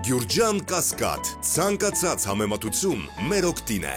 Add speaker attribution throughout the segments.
Speaker 1: Գյուրջան Կասկադ, ցանկացած համեմատություն մեր օգտին է։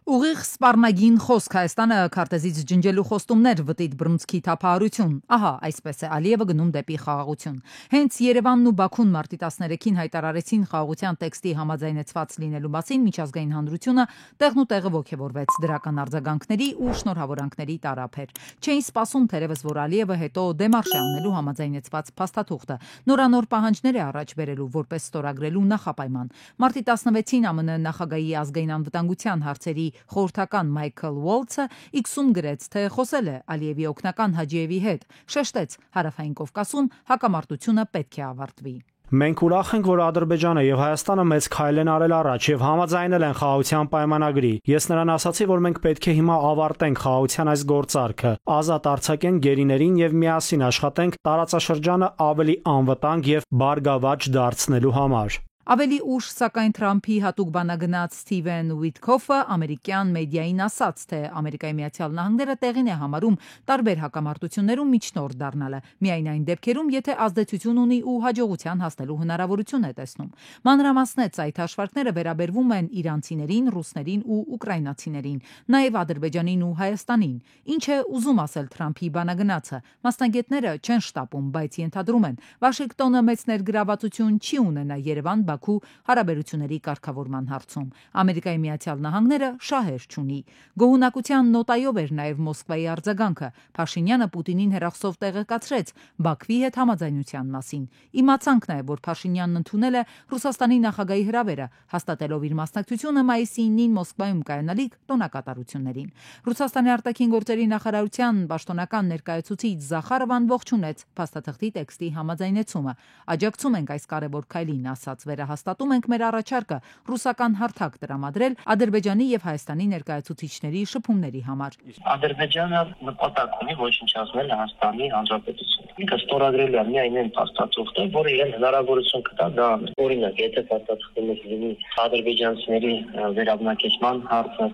Speaker 1: Ուղիղ սպառնագին խոսք Հայաստանը քարտեզից ջնջելու խոստումներ վտիտ բռունցքի թափահարություն։ Ահա այսպես է Ալիևը գնում դեպի խաղաղություն։ Հենց Երևանն ու Բաքուն մարտի 13-ին հայտարարեցին խաղաղության տեքստի համաձայնեցված լինելու մասին միջազգային հանրությունը տեղն ու տեղը ոգևորվեց դրական արձագանքների ու շնորհավորանքների տարափեր։ Չէին սպասում թերևս, որ Ալիևը հետո դեմարշ է անելու համաձայնեցված փաստաթուղթը, նորանոր պահանջներ է առաջ բերելու որպես ստորագրելու նախապայման։ Մարտի 16-ին ԱՄՆ նախագահի ազգային անվտանգության հարցերի խորհրդական Մայքլ Ուոլթսը X-ում գրեց, թե խոսել է Ալիևի օգնական Հաջիևի հետ, շեշտեց Հարավային Կովկասում հակամարտությունը պետք է ավարտվի։
Speaker 2: Մենք ուրախ ենք, որ Ադրբեջանը եւ Հայաստանը մեծ քայլ են արել առաջ եւ համաձայնել են խաղաղության պայմանագրի։ Ես նրան ասացի, որ մենք պետք է հիմա ավարտենք խաղաղության այս գործարքը, ազատ արձակենք գերիներին եւ միասին աշխատենք տարածաշրջանը ավելի անվտանգ եւ բարգավաճ դարձնելու համար։
Speaker 1: Ավելի ուշ, սակայն Թրամփի հատուկ բանագնաց Սթիվեն Ուիտքոֆը ամերիկյան մեդիային ասաց, թե Ամերիկայի Միացյալ Նահանգները տեղին է համարում տարբեր հակամարտություններում միջնորդ դառնալը, միայն այն դեպքերում, եթե ազդեցություն ունի ու հաջողության հասնելու հնարավորություն է տեսնում։ Մանրամասնեց այդ հաշվարկները վերաբերվում են իրանցիներին, ռուսներին ու ուկրաինացիներին, նաև Ադրբեջանին ու Հայաստանին։ Ինչ է ուզում ասել Թրամփի բանագնացը։ Մասնագետները չեն շտապում, բայց ենթադրում են, Վաշինգտոնը մեծ ներգրավվածություն չի ունենա Երևան Բաքու հարաբերությունների կարգավորման հարցում։ Ամերիկայի Միացյալ Նահանգները շահեր չունի։ Գոհունակության նոտայով էր նաև Մոսկվայի արձագանքը։ Փաշինյանը Պուտինին հեռախոսով տեղեկացրեց Բաքվի հետ համաձայնության մասին։ Իմացանք նաև, որ Փաշինյանն ընդունել է Ռուսաստանի նախագահի հրավերը, հաստատելով իր մասնակցությունը մայիսի 9-ին Մոսկվայում կայանալիք տոնակատարություններին։ Ռուսաստանի արտաքին գործերի նախարարության պաշտոնական ներկայացուցիչ Զախարովան ողջունեց փաստաթղթի տեքստի համաձայնեցումը։ Աջակցում ենք այս կարևոր քայլին, ասաց վերահաստատում ենք մեր առաջարկը ռուսական հարթակ տրամադրել Ադրբեջանի եւ Հայաստանի ներկայացուցիչների շփումների համար։
Speaker 3: Ադրբեջանը նպատակ ունի ոչնչացնել Հայաստանի Հանրապետությունը։ Ինքը ստորագրել է միայն այն փաստաթուղթը, որը իրեն հնարավորություն կտա դա անել։ Օրինակ, եթե փաստաթուղթը լինի ադրբեջանցիների վերաբնակեցման հարցը,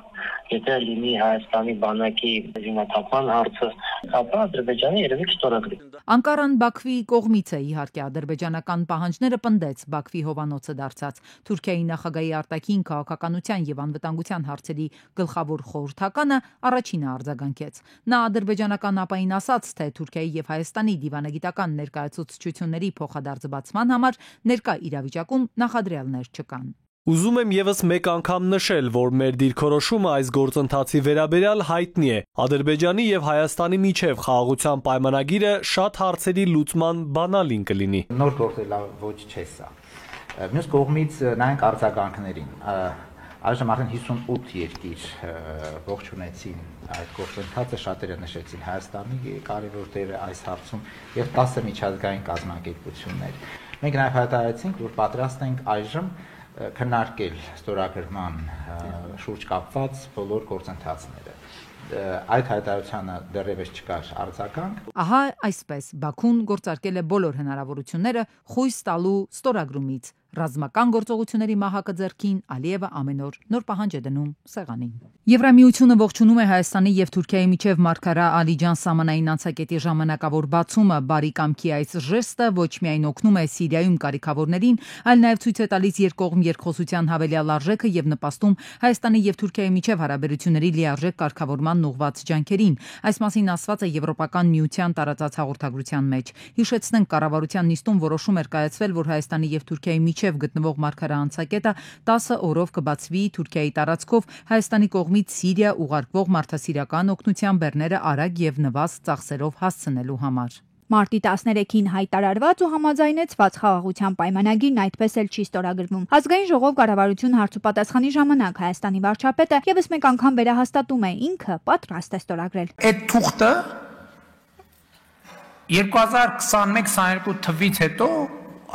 Speaker 3: եթե լինի Հայաստանի բանակի զինաթափման հարցը, ապա Ադրբեջանը երևի կստորագրի։
Speaker 1: Անկարան Բաքվի կողմից է, իհարկե, ադրբեջանական պահանջները պնդեց Բաքվի հովանոցը դարձած։ Թուրքիայի նախագահի արտաքին քաղաքականության եւ անվտանգության հարցերի գլխավոր խորհրդականը առաջինը արձագանքեց։ Նա ադրբեջանական ԱՊԱ-ին ասաց, թե Թուրքիայի եւ Հայաստանի դիվանագիտական ներկայացուցչությունների փոխադարձվածման համար ներկա իրավիճակում նախադրյալներ չկան։
Speaker 4: Ուզում եմ եւս մեկ անգամ նշել, որ մեր դիրքորոշումը այս գործընթացի վերաբերյալ հայտնի է։ Ադրբեջանի եւ Հայաստանի միջև խաղաղության պայմանագիրը շատ հարցերի լուծման բանալին կլինի։
Speaker 5: Նոր գործելավոճ չէ սա։ Մյուս կողմից նայենք արձագանքներին։ Այժմ արդեն 58 երկիր ողջունեցին այդ գործընթացը, շատերը նշեցին Հայաստանի կարևոր դերը այս հարցում եւ 10 միջազգային կազմակերպություններ։ Մենք նաեւ հայտարարեցինք, որ պատրաստ ենք այժմ քննարկել ստորագրման շուրջ կապված բոլոր գործընթացները։ Այդ հայտարարությանը դեռևս չկար արձագանք։
Speaker 1: Ահա այսպես Բաքուն գործարկել է բոլոր հնարավորությունները խույս տալու ստորագրումից։ Ռազմական գործողությունների մահակը ձեռքին Ալիևը ամեն օր նոր պահանջ է դնում սեղանին։ Եվրամիությունը ողջունում է Հայաստանի եւ Թուրքիայի միջև Մարգարա Ալիջան սահմանային անցակետի ժամանակավոր բացումը։ Բարի կամքի այս ժեստը ոչ միայն օգնում է Սիրիայում կարիքավորներին, այլ նաեւ ցույց է տալիս երկկողմ երկխոսության հավելյալ արժեքը եւ նպաստում Հայաստանի եւ Թուրքիայի միջև հարաբերությունների լիարժեք կարգավորման ուղղված ջանքերին։ Այս մասին ասված է Եվրոպական միության տարածած հաղորդագրության մեջ։ Հիշեցնենք, կառավարության նիստում որոշում էր կայացվել, որ Հայաստանի եւ Թուրքիայի միջև գտնվող Մարգարա անցակետը 10 օրով կբացվի Թուրքիայի տարածքով Հայաստանի կողմից Սիրիա ուղարկվող մարդասիրական օգնության բեռները արագ եւ նվազ ծախսերով հասցնելու համար։
Speaker 6: Մարտի 13-ին հայտարարված ու համաձայնեցված խաղաղության պայմանագիրն այդպես էլ չի ստորագրվում։ Ազգային ժողով կառավարություն հարցուպատասխանի ժամանակ Հայաստանի վարչապետը եւս մեկ անգամ վերահաստատում է ինքը պատրաստ է ստորագրել։
Speaker 7: Այդ թուղթը 2021-22 թվից հետո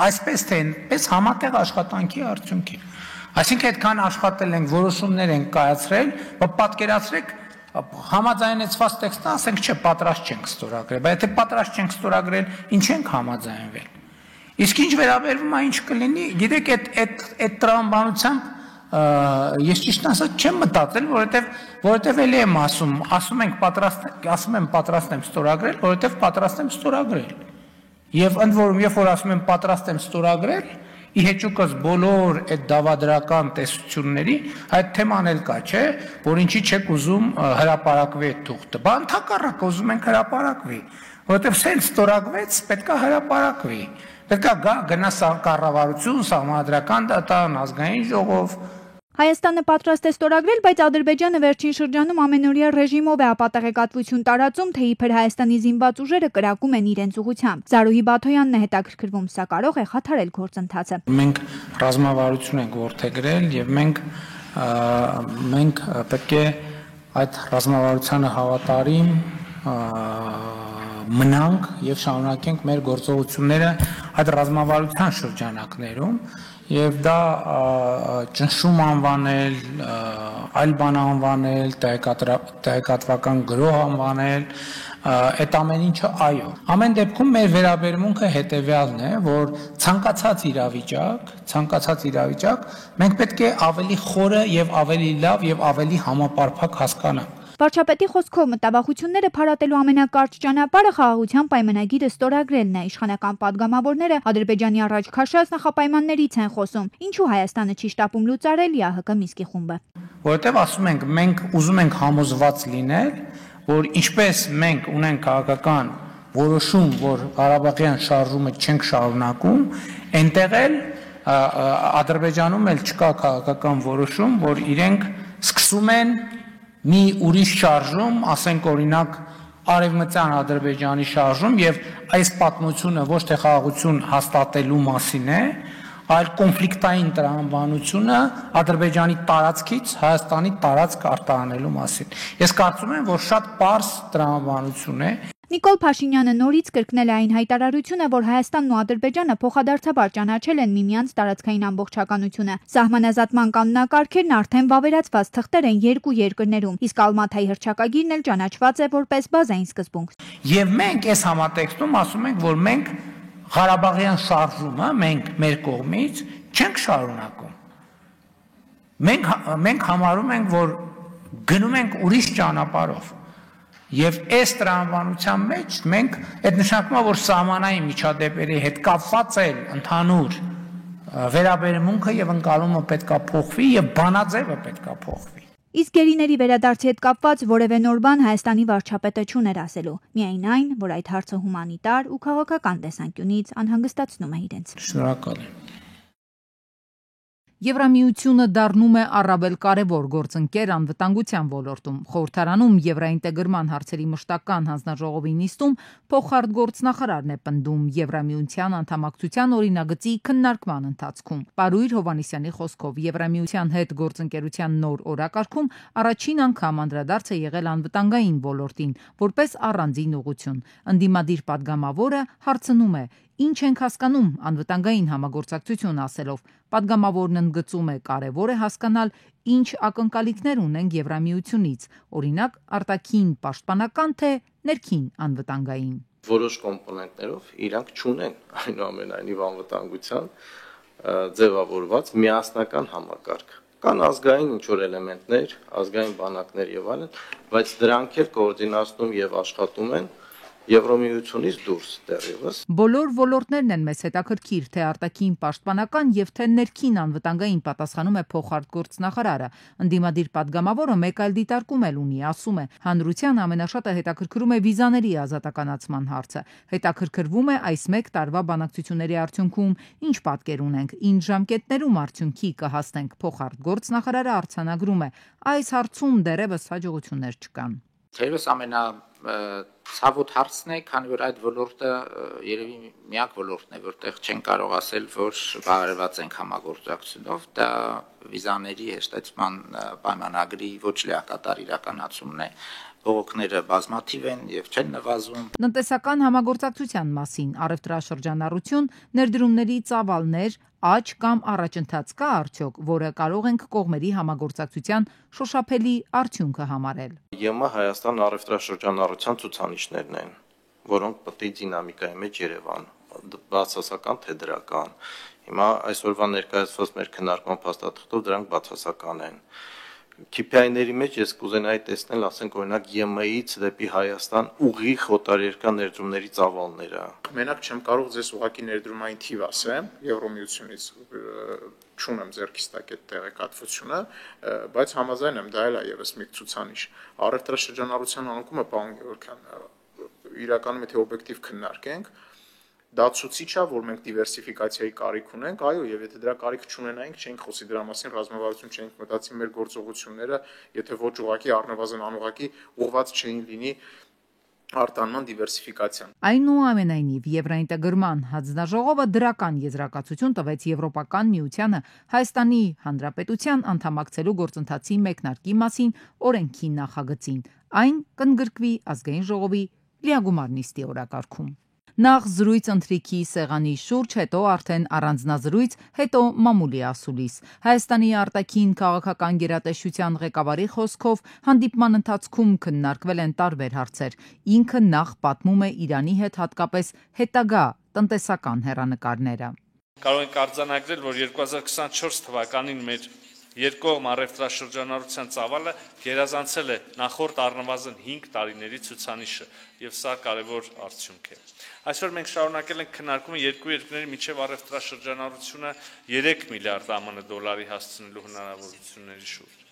Speaker 7: այսպես թե այնպես համատեղ աշխատանքի արդյունք է։ Այսինքն այդքան աշխատել ենք, որոշումներ ենք կայացրել, պատկերացրեք համաձայնեցված տեքստը, ասենք չէ, պատրաստ չենք ստորագրել, բայց եթե պատրաստ չենք ստորագրել, ինչ ենք համաձայնվել։ Իսկ ինչ վերաբերվում է ինչ կլինի, գիտեք, այդ տրամաբանությամբ ես ճիշտ ասած չեմ մտածել, որովհետև էլի եմ ասում եմ պատրաստ եմ ստորագրել, որովհետև պատրաստ եմ ստորագրել։ Եվ ընդ որում, երբ որ ասում եմ պատրաստ եմ ստորագրել, իհեճուկս բոլոր այդ դավադրական տեսությունների այդ թեման էլ կա, չէ, որ ինչի չեք ուզում հրապարակվի այդ թուղթը։ Բա ընդհակառակը ուզում ենք հրապարակվի, որովհետև սենց ստորագրվեց, պետքա հրապարակվի։ Պետքա գա գնա կառավարություն, սահմանադրական դատարան, ազգային ժողով։
Speaker 6: Հայաստանը պատրաստ է ստորագրել, բայց Ադրբեջանը վերջին շրջանում ամենօրյա ռեժիմով է ապատեղեկատվություն տարածում, թե իբր Հայաստանի զինված ուժերը կրակում են իրենց ուղղությամբ։ Զարուհի Բաթոյանն է հետաքրքրվում, սա կարող է խաթարել գործընթացը։
Speaker 7: Մենք ռազմավարություն ենք որդեգրել եւ մենք պետք է այդ ռազմավարությանը հավատարիմ մնանք եւ շարունակենք մեր գործողությունները այդ ռազմավարության շրջանակներում եւ դա ճնշում անվանել, այլ բան անվանել, տեղեկատվական գրոհ անվանել, այդ ամեն ինչը այո։ Ամեն դեպքում մեր վերաբերմունքը հետեւյալն է, որ ցանկացած իրավիճակ մենք պետք է ավելի խորը եւ ավելի լավ եւ ավելի համապարփակ հասկանանք։
Speaker 6: Վարչապետի խոսքով մտավախությունները փարատելու ամենակարճ ճանապարհը խաղաղության պայմանագիրը ստորագրելն է։ Իշխանական падգամավորները Ադրբեջանի առաջ քաշած նախապայմաններից են խոսում։ Ինչու Հայաստանը չի շտապում լուծարել ՀՀԿ Միսկի խումբը։
Speaker 7: Որովհետև ասում ենք, մենք ուզում ենք համոզված լինել, որ ինչպես մենք ունենք քաղաքական որոշում, որ Ղարաբաղյան շարժումը չենք շարունակում, այնտեղ էլ Ադրբեջանում էլ չկա քաղաքական որոշում, որ իրենք սկսում են մի ուրիշ շարժում, ասենք օրինակ Արևմտյան Ադրբեջանի շարժում եւ այս պատմությունը ոչ թե խաղաղություն հաստատելու մասին է, այլ կոնֆլիկտային տրամաբանությունը Ադրբեջանի տարածքից Հայաստանի տարածք արտահանելու մասին։ Ես կարծում եմ, որ շատ պարզ տրամաբանություն է։
Speaker 6: Նիկոլ Փաշինյանը նորից կրկնել է այն հայտարարությունը, որ Հայաստանն ու Ադրբեջանը փոխադարձաբար ճանաչել են միմյանց տարածքային ամբողջականությունը։ Սահմանազատման կանոնակարգերն արդեն վավերացված թղթեր են երկու երկրներում, իսկ Ալմաթայի հռչակագիրն էլ ճանաչված է որպես բազային սկզբունք։
Speaker 7: Եվ մենք այս համատեքստում ասում ենք, որ մենք Ղարաբաղյան շարժումը մեր կողմից չենք շարունակում։ Մենք համարում ենք, որ գնում ենք ուրիշ ճանապարհով։ Եվ այս տրամաբանության մեջ մենք այդ նշանակում է, որ սահմանային միջադեպերի հետ կապված էլ ընդհանուր վերաբերմունքը եւ ընկալումը պետքա փոխվի եւ բանաձևը պետքա փոխվի։
Speaker 6: Իսկ գերիների վերադարձի հետ կապված որևէ նոր բան Հայաստանի վարչապետը չուներ ասելու։ Միայն այն, որ այդ հարցը հումանիտար ու քաղաքական տեսանկյունից անհանգստացնում է իրենց։
Speaker 7: Շնորհակալ եմ։
Speaker 1: Եվրամիությունը դառնում է առավել կարևոր գործընկեր անվտանգության ոլորտում։ Խորհրդարանում Եվրաինտեգրման հարցերի մշտական հանձնաժողովի նիստում փոխարտգործնախարարն է պնդում Եվրամիության անդամակցության օրինագծի քննարկման ընթացքում։ Պարույր Հովհաննիսյանի խոսքով Եվրամիության հետ գործընկերության նոր օրակարգում առաջին անգամ անդրադարձ է եղել անվտանգային ոլորտին, որպես առանձին ուղղություն։ Ընդդիմադիր падգամավորը հարցնում է. Ինչ ենք հասկանում անվտանգային համագործակցություն ասելով։ Պատգամավորն ընդգծում է կարևոր է հասկանալ ինչ ակնկալիքներ ունենք Եվրամիությունից, օրինակ արտաքին պաշտպանական թե ներքին անվտանգային։
Speaker 8: Որոշ կոմպոնենտներով իրանք չունեն այնուամենայնիվ անվտանգության ձևավորված միասնական համակարգ։ Կան ազգային ինչ-որ էլեմենտներ, ազգային բանակներ եւ այլն, բայց դրանք էլ կոորդինացնում եւ աշխատում են Եվրամիությունից դուրս դեռևս։
Speaker 1: Բոլոր ոլորտներն են մեզ հետաքրքիր, թե արտաքին պաշտպանական եւ թե ներքին անվտանգային պատասխանում է փոխարտգործնախարարը։ Ընդդիմադիր падգամավորը մեկ այլ դիտարկում էլ ունի, ասում է. հանրության ամենաշատը հետաքրքրում է վիզաների ազատականացման հարցը։ Հետաքրքրվում է այս մեկ տարվա բանակցությունների արդյունքում ինչ պատկեր ունենք, ինչ ժամկետներում արդյունքի կհասնենք։ Փոխարտգործնախարարը արձանագրում է. այս հարցում դեռևս հաջողություններ չկան։
Speaker 9: Թերևս ցավոտ հարցն է, քանի որ այդ ոլորտը երևի միակ ոլորտն է, որտեղ չեն կարող ասել, որ բարևած ենք համագործակցությունով, դա վիզաների հեշտացման պայմանագրի ոչ լիակատար իրականացումն է։ Բողոքները բազմաթիվ են եւ չեն նվազում։
Speaker 1: Տնտեսական համագործակցության մասին առևտրաշրջանառություն, ներդրումների ծավալներ, աճ կամ առաջընթաց կա արդյոք, որը կարող ենք կողմերի համագործակցության շոշափելի արդյունքը համարել։
Speaker 8: ԵՄ Հայաստան առևտրաշրջանառության ցուցանիշներն են, որոնք պետք է դինամիկայի մեջ Երևան, բացասական թե դրական։ Հիմա այսօրվա ներկայացված մեր քննարկման փաստաթղթով դրանք բացասական են։ KPI-ների մեջ ես կուզենայի տեսնել, ասենք օրինակ ԵՄ-ից դեպի Հայաստան ուղիղ օտարերկրյա ներդրումների ծավալները։
Speaker 10: Մենակ չեմ կարող ձեզ ուղղակի ներդրումային թիվ ասեմ, Եվրոմիությունից չունեմ ձեռքից տակ այդ տեղեկատվությունը, բայց համաձայն եմ, դա էլ է եւս մի ցուցանիշ։ Առևտրաշրջանառության անկումը, պարոն Գևորգյան, իրականում եթե օբյեկտիվ քննարկենք, դա ցույց է, որ մենք դիվերսիֆիկացիայի կարիք ունենք, այո, եւ եթե դրա կարիք չունենայինք, չէինք խոսի դրա մասին, ռազմավարություն չէինք մտածի մեր գործողությունները, եթե ոչ ուղղակի առնվազն անուղղակի ուղղված չէին լինի արտանման դիվերսիֆիկացիան։
Speaker 1: Այնուամենայնիվ, Եվրոինտեգրման հանձնաժողովը դրական եզրակացություն տվեց Եվրոպական միությանը Հայաստանի Հանրապետության անդամակցելու գործընթացի մեկնարկի մասին օրենքի նախագծին։ Այն կընդգրկվի ազգային ժողովի լիագումար նիստի օրակարգում։ Նախ զրույց ընթրիքի սեղանի շուրջ, հետո արդեն առանձնազրույց, հետո մամուլի ասուլիս։ Հայաստանի արտաքին քաղաքական գերատեսչության ղեկավարի խոսքով հանդիպման ընթացքում քննարկվել են տարբեր հարցեր։ Ինքը նախ պատմում է Իրանի հետ հատկապես հետագա տնտեսական հեռանկարները։
Speaker 11: Կարող ենք արձանագրել, որ 2024 թվականին մեր երկկողմ առևտրաշրջանառության ծավալը գերազանցել է նախորդ առնվազն 5 տարիների ցուցանիշը, եւ սա կարևոր արդյունք է։ Այսօր մենք շարունակել ենք քննարկումը երկու երկրների միջև առևտրաշրջանառությունը 3 միլիարդ ԱՄՆ դոլարի հասցնելու հնարավորությունների շուրջ։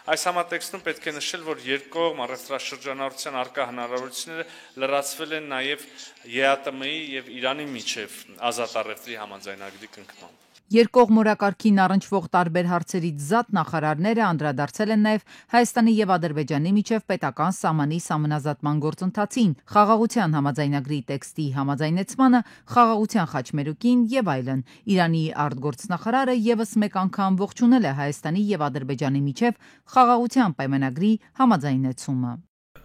Speaker 11: Այս համատեքստում պետք է նշել, որ երկկողմ առևտրաշրջանառության առկա հնարավորությունները լրացվել են նաև ԵԱՏՄ-ի եւ Իրանի միջև ազատ առևտրի համաձայնագրի կնքմամբ։
Speaker 1: Երկկողմ օրակարգին առնչվող տարբեր հարցերից զատ նախարարները անդրադարձել են նաև Հայաստանի եւ Ադրբեջանի միջև պետական սահմանի սահմանազատման գործընթացին, խաղաղության համաձայնագրի տեքստի համաձայնեցմանը, խաղաղության խաչմերուկին եւ այլն։ Իրանի արտգործնախարարը եւս մեկ անգամ ողջունել է Հայաստանի եւ Ադրբեջանի միջև խաղաղության պայմանագրի համաձայնեցումը։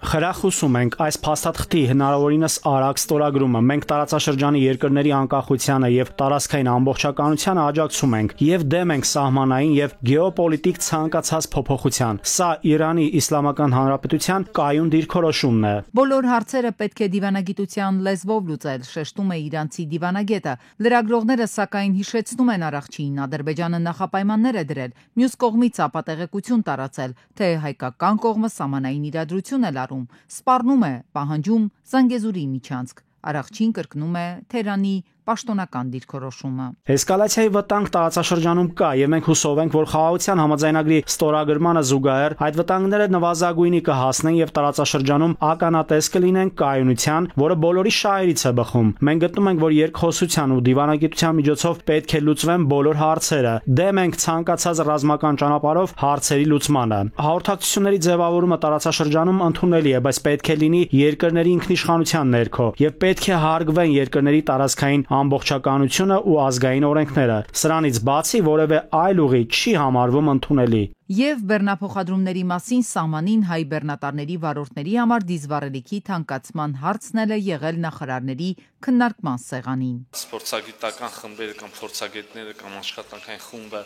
Speaker 2: Խրախուսում ենք այս փաստաթղթի հնարավորինս արագ ստորագրումը։ Մենք տարածաշրջանի երկրների անկախությանը եւ տարածքային ամբողջականությանը աջակցում ենք եւ դեմ ենք սահմանային եւ գեոպոլիտիկ ցանկացած փոփոխության։ Սա Իրանի Իսլամական Հանրապետության կայուն դիրքորոշումն է։
Speaker 1: Բոլոր հարցերը պետք է դիվանագիտության լեզվով լուծել, շեշտում է իրանցի դիվանագետը։ Լրագրողները սակայն հիշեցնում են առողջին, Ադրբեջանը նախապայմաններ է դրել, մյուս կողմից ապատեղեկություն տարածել, թե հայկական կողմը սահմանային իրադրություն է լարում, սպառնում է, պահանջում Զանգեզուրի միջանցք։ Առողջին կրկնում է Թեհրանի պաշտոնական դիրքորոշումը։
Speaker 2: Էսկալացիայի վտանգ տարածաշրջանում կա եւ մենք հուսով ենք, որ խաղաղության համաձայնագրի ստորագրմանը զուգահեռ այդ վտանգները նվազագույնի կհասնեն եւ տարածաշրջանում ականատես կլինեն կայունության, որը բոլորի շահերից է բխում։ Մենք գտնում ենք, որ երկխոսության ու դիվանագիտության միջոցով պետք է լուծվեն բոլոր հարցերը։ Դեմ ենք ցանկացած ռազմական ճանապարհով հարցերի լուծմանը։ Հաղորդակցությունների ձևավորումը տարածաշրջանում ընդունելի է, բայց պետք է լինի երկրների ինքնիշխանության ներքո եւ պետք է հարգվեն երկրների տարածքային ամբողջականությունը ու ազգային օրենքները։ Սրանից բացի որևէ այլ ուղի չի համարվում ընդունելի։
Speaker 1: Եվ բեռնափոխադրումների մասին սահմանին հայ բեռնատարների վարորդների համար դիզվառելիքի թանկացման հարցն էլ է եղել նախարարների քննարկման սեղանին։
Speaker 11: Սպորտագիտական խմբերը կամ փորձագետները կամ աշխատանքային խումբը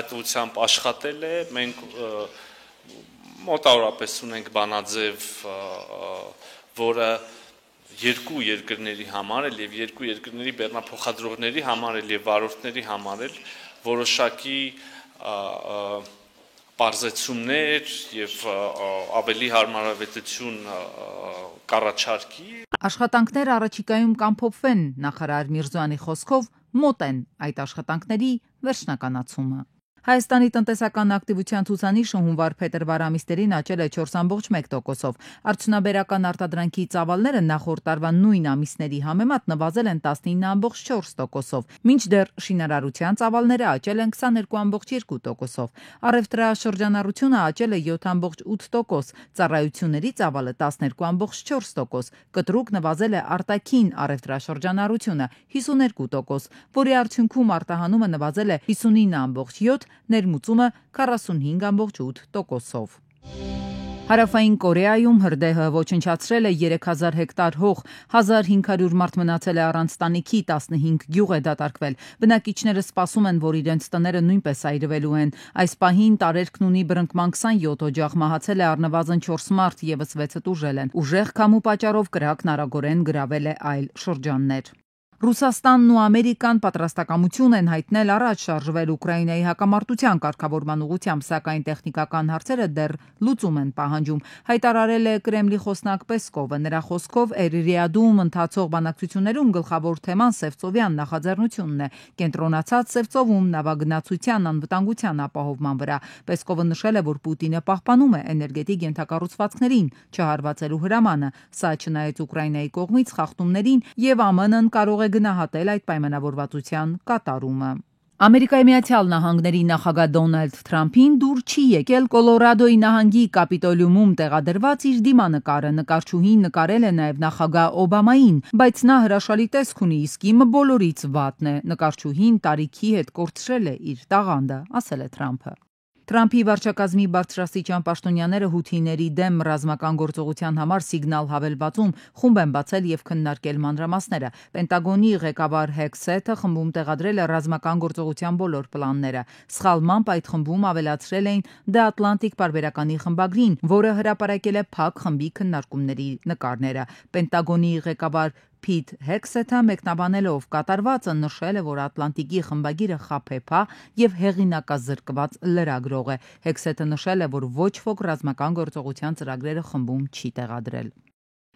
Speaker 11: այդ ուղղությամբ աշխատել է։ Մենք մոտավորապես ունենք բանաձև, որը երկու երկրների համար էլ եւ երկու երկրների բեռնափոխադրողների համար էլ եւ վարորդների համար էլ որոշակի պարզեցումներ եւ ավելի հարմարավետություն կառաջարկի։
Speaker 1: Աշխատանքները առաջիկայում կամփոփվեն, նախարար Միրզոյանի խոսքով մոտ են այդ աշխատանքների վերջնականացումը։ Հայաստանի տնտեսական ակտիվության ցուցանիշը հունվար-փետրվար ամիսներին աճել է 4.1%-ով։ Արդյունաբերական արտադրանքի ծավալները նախորդ տարվա նույն ամիսների համեմատ նվազել են 19.4%-ով, մինչդեռ շինարարության ծավալները աճել են 22.2%-ով։ Առևտրաշրջանառությունը աճել է 7.8%, ծառայությունների ծավալը 12.4%, կտրուկ նվազել է արտաքին առևտրաշրջանառությունը 52%, որի արդյունքում արտահանումը նվազել է 59.7%, ներմուծումը 45.8%-ով։ Հարավային Կորեայում հրդեհը ոչնչացրել է 3000 հեկտար հող, 1500 մարդ մնացել է առանց տանիքի, 15 գյուղ է դատարկվել։ Բնակիչները սպասում են, որ իրենց տները նույնպես այրվելու են։ Այս պահին տարերքն ունի բռնկման 27 օջախ, մահացել է առնվազն 4 մարդ, եւս 6-ը տուժել են։ Ուժեղ քամու պատճառով կրակն արագորեն գրավել է այլ շրջաններ։ Ռուսաստանն ու Ամերիկան պատրաստակամություն են հայտնել առաջ շարժվել Ուկրաինայի հակամարտության կարգավորման ուղղությամբ, սակայն տեխնիկական հարցերը դեռ լուծում են պահանջում, հայտարարել է Կրեմլի խոսնակ Պեսկովը։ Նրա խոսքով Ռիադում ընթացող բանակցություններում գլխավոր թեման Սևծովյան նախաձեռնությունն է, կենտրոնացած Սևծովում նավագնացության անվտանգության ապահովման վրա։ Պեսկովը նշել է, որ Պուտինը պահպանում է էներգետիկ ենթակառուցվածքներին չհարվածելու հրամանը, սա չնայած Ուկրաինայի կողմից խախտումներին եւ ԱՄՆ-ն կարող է գնահատել այդ պայմանավորվածության կատարումը։ Ամերիկայի Միացյալ Նահանգների նախագահ Դոնալդ Թրամփին դուր չի եկել Կոլորադոյի նահանգի Կապիտոլիումում տեղադրված իր դիմանկարը։ Նկարչուհին նկարել է նաև նախագահ Օբամային, բայց նա հրաշալի տեսք ունի, իսկ իմը բոլորից վատն է։ Նկարչուհին տարիքի հետ կորցրել է իր տաղանդը, ասել է Թրամփը։ Թրամփի վարչակազմի բարձրաստիճան պաշտոնյաները հութիների դեմ ռազմական գործողության համար սիգնալ հավելվածում խումբ են բացել եւ քննարկել մանրամասները։ Պենտագոնի ղեկավար Հեքսեթը խմբում տեղադրել է ռազմական գործողության բոլոր պլանները։ Սխալմամբ այդ խմբում ավելացրել էին The Atlantic պարբերականի խմբագրին, որը հրապարակել է ՓԱԿ խմբի քննարկումների նկարները։ Պենտագոնի ղեկավար Փիթ Հեքսեթը մեկնաբանելով կատարվածը նշել է, որ Ատլանտիկի խմբագիրը խաբեբա եւ հեղինակազրկված լրագրող է։ Հեքսեթը նշել է, որ ոչ ոք ռազմական գործողության ծրագրերը խմբում չի տեղադրել։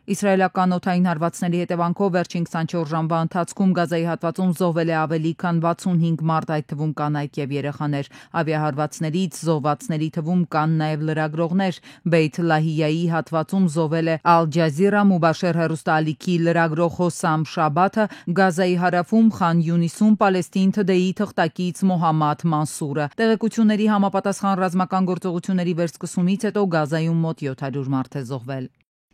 Speaker 1: Իսրայելական օդային հարվածների հետևանքով վերջին 24 ժամվա ընթացքում Գազայի հատվածում զոհվել է ավելի քան 65 մարդ, այդ թվում կանայք եւ երեխաներ։ Ավիահարվածներից զոհվածների թվում կան նաեւ լրագրողներ։ Բեյթ Լահիյայի հատվածում զոհվել է Ալ Ջազիրա Մուբաշեր հեռուստաալիքի լրագրող Հոսամ Շաբաթը, Գազայի հարավում Խան Յունիսում Պալեստին Թդեի թղթակից Մոհամմադ Մանսուրը։ Տեղեկությունների համապատասխան ռազմական գործողությունների վերսկսումից հետո Գազայում մոտ 700 մարդ է զոհվել։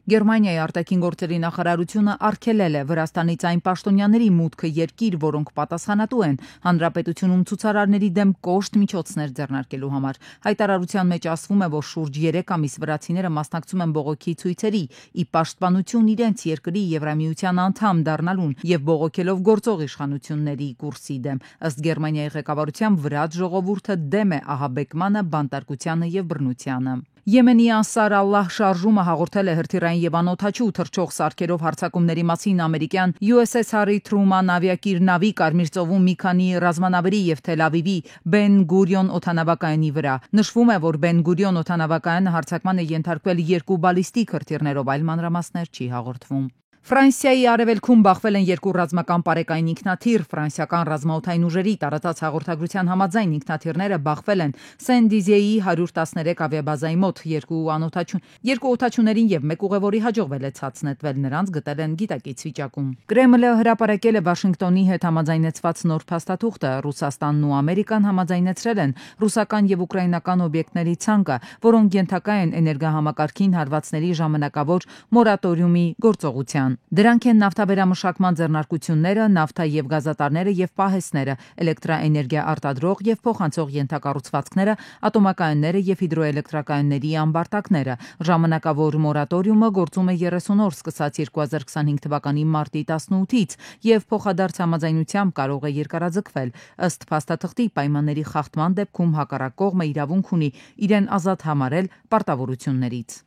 Speaker 1: Գերմանիայի արտաքին գործերի նախարարությունը արգելել է Վրաստանից այն պաշտոնյաների մուտքը երկիր, որոնք պատասխանատու են հանրապետությունում ցուցարարների դեմ կոշտ միջոցներ ձեռնարկելու համար։ Հայտարարության մեջ ասվում է, որ շուրջ 3 ամիս վրացիները մասնակցում են բողոքի ցույցերի՝ ի պաշտպանություն իրենց երկրի Եվրամիության անդամ դառնալուն եւ բողոքելով գործող իշխանությունների կուրսի դեմ։ Ըստ Գերմանիայի ղեկավարության վրաց ժողովուրդը դեմ է ահաբեկմանը, բանտարկությանը եւ բռնությանը։ Եմենի Անսար Ալլահ շարժումը հաղորդել է հրթիռային եւ անօդաչու թռչող սարքերով հարձակումների մասին ամերիկյան USS Harry Truman ավիակիր նավի Կարմիր ծովում մի քանի ռազմանավերի եւ Թել Ավիվի Բեն Գուրիոն օդանավակայանի վրա։ Նշվում է, որ Բեն Գուրիոն օդանավակայանը հարձակման է ենթարկվել 2 բալիստիկ հրթիռներով, այլ մանրամասներ չի հաղորդվում։ Ֆրանսիայի արևելքում բախվել են 2 ռազմական պարեկային ինքնաթիռ։ Ֆրանսիական ռազմաօդային ուժերի տարածած հաղորդագրության համաձայն ինքնաթիռները բախվել են Սեն-Դիզիեի 113 ավիաբազայի մոտ։ 2 օդաչուներին եւ 1 ուղևորի հաջողվել է ցած նետվել, նրանց գտել են գիտակից վիճակում։ Կրեմլը հրապարակել է Վաշինգտոնի հետ համաձայնեցված նոր փաստաթուղթը։ Ռուսաստանն ու Ամերիկան համաձայնեցրել են ռուսական եւ ուկրաինական օբյեկտների ցանկը, որոնք ենթակա են էներգահամակարգին հարվածների ժամանակավոր մորատորիումի գործողության։ Դրանք են նավթավերամշակման ձեռնարկությունները, նավթա եւ գազատարները եւ պահեստները, էլեկտրաէներգիա արտադրող եւ փոխանցող ենթակառուցվածքները, ատոմակայանները եւ հիդրոէլեկտրակայանների ամբարտակները։ Ժամանակավոր մորատորիումը գործում է 30 օր, սկսած 2025 թվականի մարտի 18-ից եւ փոխադարձ համաձայնությամբ կարող է երկարաձգվել։ Ըստ փաստաթղթի պայմանների խախտման դեպքում հակառակ կողմը իրավունք ունի իրեն ազատ համարել պարտավորություններից։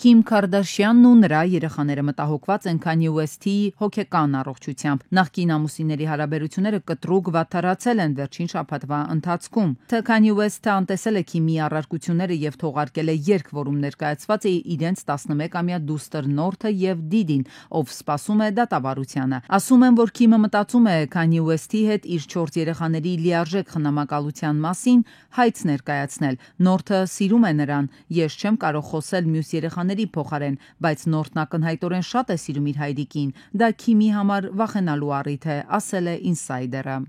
Speaker 1: Քիմ Քարդաշյանն ու նրա երեխաները մտահոգված են Քանյե Ուեսթի հոգեկան առողջությամբ։ Նախկին ամուսինների հարաբերությունները կտրուկ վատթարացել են վերջին շաբաթվա ընթացքում։ Քանյե Ուեսթը անտեսել է Քիմի առարկությունները եւ թողարկել է երգ, որում ներկայացված է իրենց 11-ամյա դուստր Նորթը եւ Դիդին, ով սպասում է դատավարությանը։ Ասում են, որ Քիմը մտածում է Քանյե Ուեսթի հետ իր 4 երեխաների լիարժեք խնամակալության մասին հայց ներկայացնել։ Նորթը սիրում է նրան։ Ես չեմ կարող խոսել մյուս երեխաների փոխարեն, բայց Նորթն ակնհայտորեն շատ է սիրում իր հայրիկին։ Դա Քիմի համար վախենալու առիթ է, ասել է Ինսայդերը։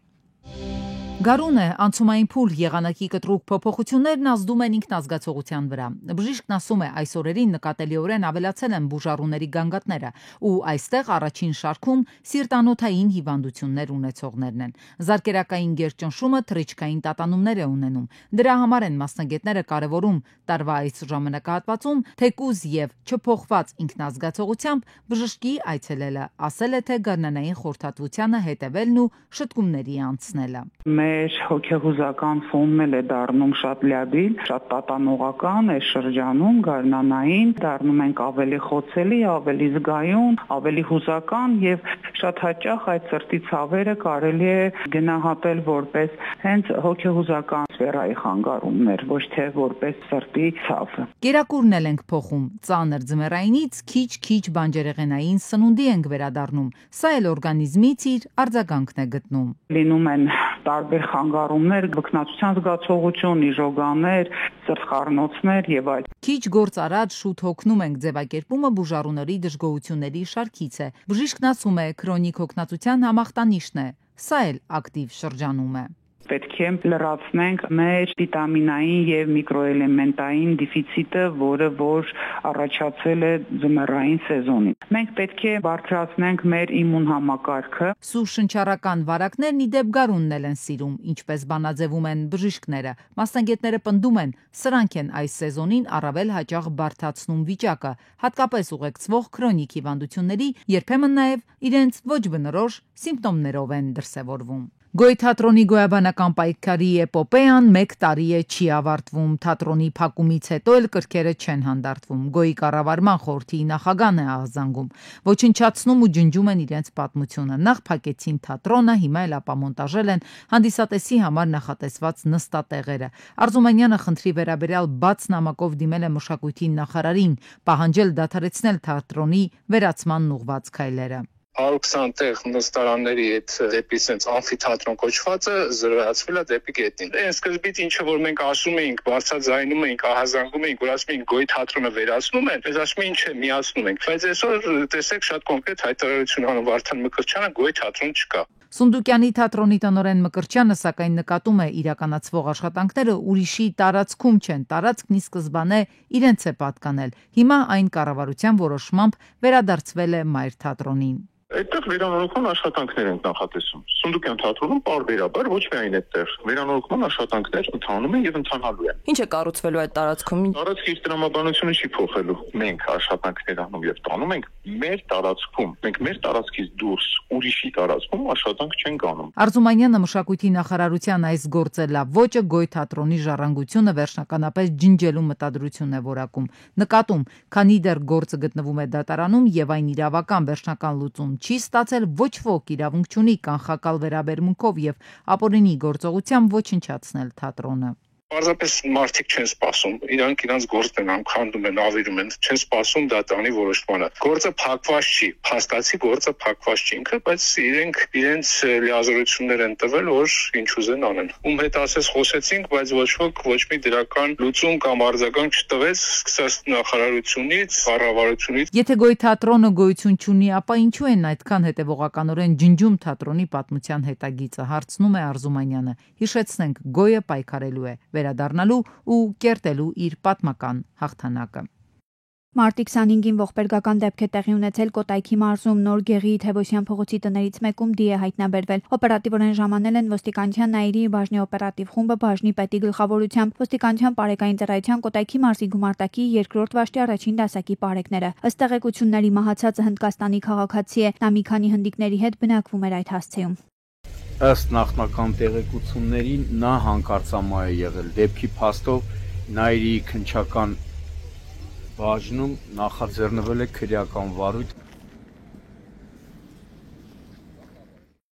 Speaker 1: Գարուն է, անցումային փուլ, եղանակի կտրուկ փոփոխություններն ազդում են ինքնազգացողության վրա։ Բժիշկն ասում է, այս օրերին նկատելիորեն ավելացել են բուժառուների գանգատները, ու այստեղ առաջին շարքում սիրտանոթային հիվանդություններ ունեցողներն են։ Զարկերակային գերճնշումը թռիչքային տատանումներ է ունենում։ Դրա համար են մասնագետները կարևորում տարվա այս ժամանակահատվածում թեկուզ եւ չփոխված ինքնազգացողությամբ բժշկի այցելելը, ասել է թե գարնանային խորհրդատվությանը հետևելն ու շտկումների անցնելը։
Speaker 12: մեր հոգեհուզական ֆոնն էլ է դառնում շատ լյադիլ, շատ տատանողական է շրջանում, գարնանային, դառնում ենք ավելի խոցելի, ավելի զգայուն, ավելի հուզական եւ շատ հաճախ այդ սրտի ցավերը կարելի է գնահատել որպես հենց հոգեհուզական սֆերայի խանգարումներ, ոչ թե որպես սրտի ցավ։
Speaker 1: Կերակուրն էլ ենք փոխում, ծանր ձմեռայինից քիչ-քիչ բանջարեղենային սնունդի ենք վերադառնում։ Սա էլ օրգանիզմից իր արձագանքն է գտնում։
Speaker 12: Լինում են տարբեր խանգարումներ, վկնացության զգացողություն, իժոգաներ, սրտխառնոցներ եւ այլ։
Speaker 1: Քիչ գործ առաջ շուտ հոգնում ենք ձևակերպումը բուժառուների դժգոհությունների շարքից է։ Բժիշկն ասում է, քրոնիկ հոգնածության համախտանիշն է։ Սա էլ ակտիվ շրջանում է։
Speaker 12: Պետք է լրացնենք մեր վիտամինային եւ միկրոէլեմենտային դեֆիցիտը, որը որ առաջացել է ձմեռային սեզոնին։ Մենք պետք է բարձրացնենք մեր իմուն համակարգը։
Speaker 1: Սուր շնչառական վարակներն ի դեպ գարունն են սիրում, ինչպես բանաձևում են բժիշկները։ Մասնագետները պնդում են, սրանք են այս սեզոնին առավել հաճախ բարդացնում վիճակը, հատկապես ուղեկցվող քրոնիկ հիվանդությունների, երբեմն նաև իրենց ոչ բնորոշ սիմպտոմներով են դրսևորվում։ Գոյ թատրոնի գոյաբանական պայքարի էպոպեան 1 տարի է չի ավարտվում, թատրոնի փակումից հետո էլ կրքերը չեն հանդարտվում, Գոյի կառավարման խորհրդի նախագահն է աղզանգում, ոչնչացնում ու ջնջում են իրենց պատմությունը, նախ փակեցին թատրոնը, հիմա էլ ապամոնտաժել են հանդիսատեսի համար նախատեսված նստատեղերը։ Արզումանյանը խնդրի վերաբերյալ բաց նամակով դիմել է մշակույթի նախարարին, պահանջել դադարեցնել թատրոնի վերացման ուղղված քայլերը։
Speaker 13: 120 տեղ նստարանների հետ դեպի sense ամֆիթատրոն կոչվածը զրոյացվել է դեպի գետնին։ Այն սկզբից ինչը որ մենք ասում էինք, բարձրաձայնում էինք, ահազանգում էինք, որ ասում էինք Գոյի թատրոնը վերացնում են, ես ասում եմ ինչ է, միացնում ենք։ Բայց այսօր տեսեք շատ կոնկրետ հայտարարություն անում Վարդան Մկրտչյանը, Գոյի թատրոն չկա։
Speaker 1: Սունդուկյանի թատրոնի տնօրեն Մկրտչյանը սակայն նկատում է իրականացվող աշխատանքները ուրիշի տարածքում չեն, տարածքն ի սկզբանե իրենց է պատկանել։ Հիմա այն կառավարության որոշմամբ վերադարձվել է Մայր թատրոնին։
Speaker 10: Այդտեղ վերանորոգման աշխատանքներ են նախատեսում։ Սունդուկյան թատրոնում պարբերաբար ոչ միայն այդտեղ վերանորոգման աշխատանքներ ընթանում են եւ ընթանալու են։
Speaker 14: Ինչ է կառուցվելու այդ տարածքում։
Speaker 10: Տարածքի իր տրամաբանությունը չի փոխելու։ Մենք աշխատանքներ անում եւ տանում ենք մեր տարածքում։ Մենք մեր տարածքից դուրս ուրիշի տարածքում աշխատանք չենք անում։
Speaker 1: Արզումանյանը մշակույթի նախարարության այս գործը լավ ոճը Գոյ թատրոնի ժառանգությունը վերջնականապես ջնջելու մտադրություն է որակում։ Նկատում, քանի դեռ գործը գտնվում է դատարանում եւ այն իրավական վերջնական լուծում չի ստացել, ոչ ոք իրավունք չունի կանխակալ վերաբերմունքով եւ ապօրինի գործողությամբ ոչնչացնել թատրոնը։
Speaker 13: Պարզապես մարդիկ չեն սպասում, իրանք իրանց գործն են անկանդում են, ավիրում են, չեն սպասում դատարանի որոշմանը։ Գործը փակված չի, փաստացի գործը փակված չի ինքը, բայց իրենք իրենց լիազորություններ են տվել, որ ինչ ուզեն անեն։ Ում հետ ասես խոսեցինք, բայց ոչ ոք ոչ մի դրական լուծում կամ արձագանք չտվեց, սկսած նախարարությունից, կառավարությունից։
Speaker 1: Եթե Գոյ թատրոնը գոյություն չունի, ապա ինչու են այդքան հետևողականորեն ջնջում թատրոնի պատմության հետագիծը, հարցնում է Արզումանյանը։ Հիշեցնենք, Գոյը պայքարելու է վերադառնալու ու կերտելու իր պատմական հաղթանակը։
Speaker 6: Մարտի 25-ին ողբերգական դեպք է տեղի ունեցել Կոտայքի մարզում Նոր Գեղի Թևոսյան փողոցի տներից մեկում դի է հայտնաբերվել։ Օպերատիվորեն ժամանել են ոստիկանության Նաիրի բաժնի օպերատիվ խումբը բաժնի պետի գլխավորությամբ, ոստիկանության բարեկային ծառայության Կոտայքի մարզի գումարտակի 2-րդ վաշտի առաջին դասակի բարեկները։ Ըստ տեղեկությունների մահացածը Հնդկաստանի քաղաքացի է, նա մի քանի հնդիկների հետ բնակվում էր այդ հասցեում։
Speaker 15: Ըստ նախնական տեղեկությունների նա հանկարծամա է եղել դեպքի փաստով Նաիրի քնչական բաժնում նախաձեռնվել է քրեական վարույթ։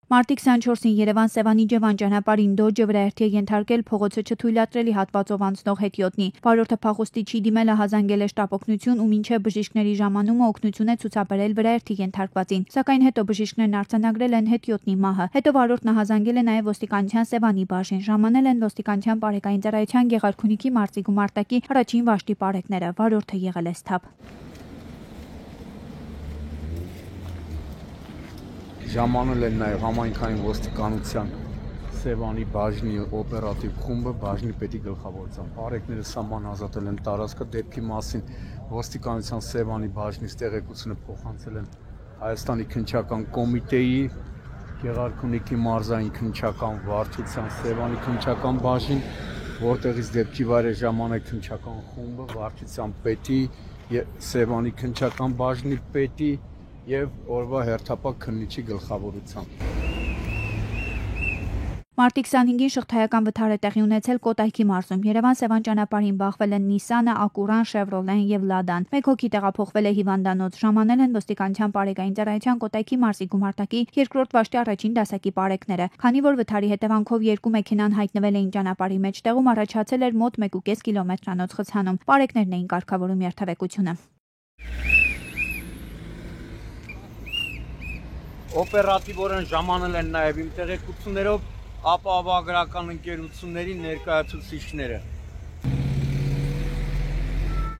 Speaker 6: Մարտի 24-ին Երևան Սևանի Ջևան ճանապարհին Դոջը վրայերթի է ենթարկել փողոցը չթույլատրելի հատվածով անցնող հետիոտնի։ Վարորդը փախուստի չի դիմել, հազանգել է շտապօգնություն ու մինչև բժիշկների ժամանումը օգնություն է ցուցաբերել վրայերթի ենթարկվածին։ Սակայն հետո բժիշկներն արձանագրել են հետիոտնի մահը։ Հետո վարորդն հազանգել է նաև ոստիկանության Սևանի բաժին։ Ժամանել են ոստիկանության բարեկային ծառայության Գեղարքունիքի մարզի գումարտակի առաջին վաշտի բարեկները։ Վարորդը եղել է սթափ։
Speaker 15: Ժամանել են նաև համայնքային ոստիկանության Սևանի բաժնի օպերատիվ խումբը բաժնի պետի գլխավորությամբ։ Բարեկները սահման ազատել են տարածքը դեպքի մասին ոստիկանության Սևանի բաժնից տեղեկությունը փոխանցել են Հայաստանի քննչական կոմիտեի Գեղարքունիքի մարզային քննչական վարչության Սևանի քննչական բաժին, որտեղից դեպքի վայր է ժամանել քննչական խումբը վարչության պետի եւ Սևանի քննչական բաժնի պետի եւ օրվա հերթապահ քննիչի գլխավորությամբ։
Speaker 6: Մարտի 25-ին շղթայական վթար է տեղի ունեցել Կոտայքի մարզում։ Երևան-Սևան ճանապարհին բախվել են Նիսանը, Ակուրան, Շևրոլեն եւ Լադան։ Մեկ հոգի տեղափոխվել է հիվանդանոց։ Ժամանել են ոստիկանության բարեկային ծառայության Կոտայքի մարզի գումարտակի 2-րդ վաշտի առաջին դասակի պարեկները։ Քանի որ վթարի հետևանքով 2 մեքենան հայտնվել էին ճանապարհի մեջտեղում, առաջացել էր մոտ 1.5 կիլոմետրանոց խցանում։ Պարեկներն էին կարգավորում երթևեկությունը։
Speaker 15: Օպերատիվորեն ժամանել են նաև իմ տեղեկություններով ապահովագրական ընկերությունների ներկայացուցիչները։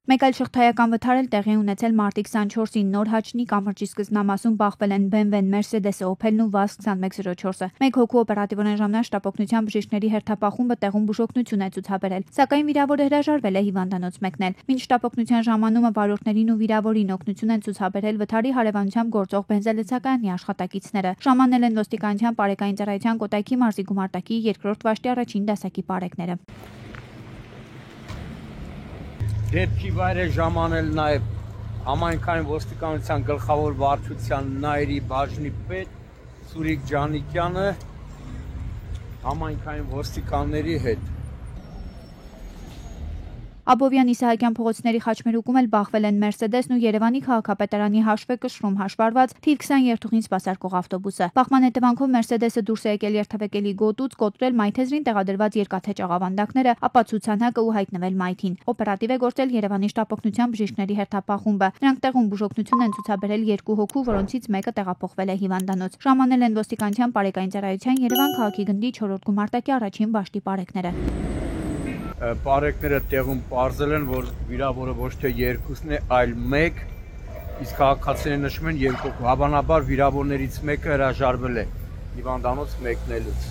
Speaker 6: Մեկ այլ շղթայական վթար էլ տեղի ունեցել մարտի 24-ին Նոր Հաչնի կամրջի սկզբնամասում բախվել են BMW-ն, Mercedes-ը, Opel-ն ու VAZ 2104-ը։ Մեկ հոգու օպերատիվորեն ժամանակ շտապօգնության բժիշկների հերթապախումբը տեղում բուժօգնություն է ցուցաբերել, սակայն վիրավորը հրաժարվել է հիվանդանոց մեկնել։ Մինչ շտապօգնության ժամանումը վարորդներին ու վիրավորին օգնություն են ցուցաբերել վթարի հարևանությամբ գործող բենզալցակայանի աշխատակիցները։ Ժամանել են ոստիկանության բարեկային ծառայության Կոտայքի մարզի գումարտակի 2-րդ վաշտի առաջին դասակի պարեկները։
Speaker 15: Դեպքի վայր է ժամանել նաև համայնքային ոստիկանության գլխավոր վարչության Նայիրի բաժնի պետ Սուրիկ Ջանիկյանը համայնքային ոստիկանների հետ։
Speaker 6: Աբովյան Իսահակյան փողոցների խաչմերուկում էլ բախվել են Mercedes-ն ու Երևանի քաղաքապետարանի հաշվեկշռում հաշվառված թիվ 20 երթուղին սպասարկող ավտոբուսը։ Բախման հետևանքով Mercedes-ը դուրս է եկել երթևեկելի գոտուց, կոտրել մայթեզրին տեղադրված երկաթե ճաղավանդակները, ապա ցուցանակը ու հայտնվել մայթին։ Օպերատիվ է գործել Երևանի շտապօգնության բժիշկների հերթապախումբը։ Նրանք տեղում բուժօգնություն են ցուցաբերել 2 հոգու, որոնցից մեկը տեղափոխվել է հիվանդանոց։ Ժամանել են ոստիկանության բարեկային ծառայության Երևան քաղաքի գնդի 4-րդ գումարտակի առաջին բաշտի պարեկները։
Speaker 15: Պարեկները տեղում պարզել են, որ վիրավորը ոչ թե 2-ն է, այլ 1, իսկ քաղաքացիները նշում են 2 հոգու։ Հավանաբար վիրավորներից մեկը հրաժարվել է հիվանդանոց մեկնելուց։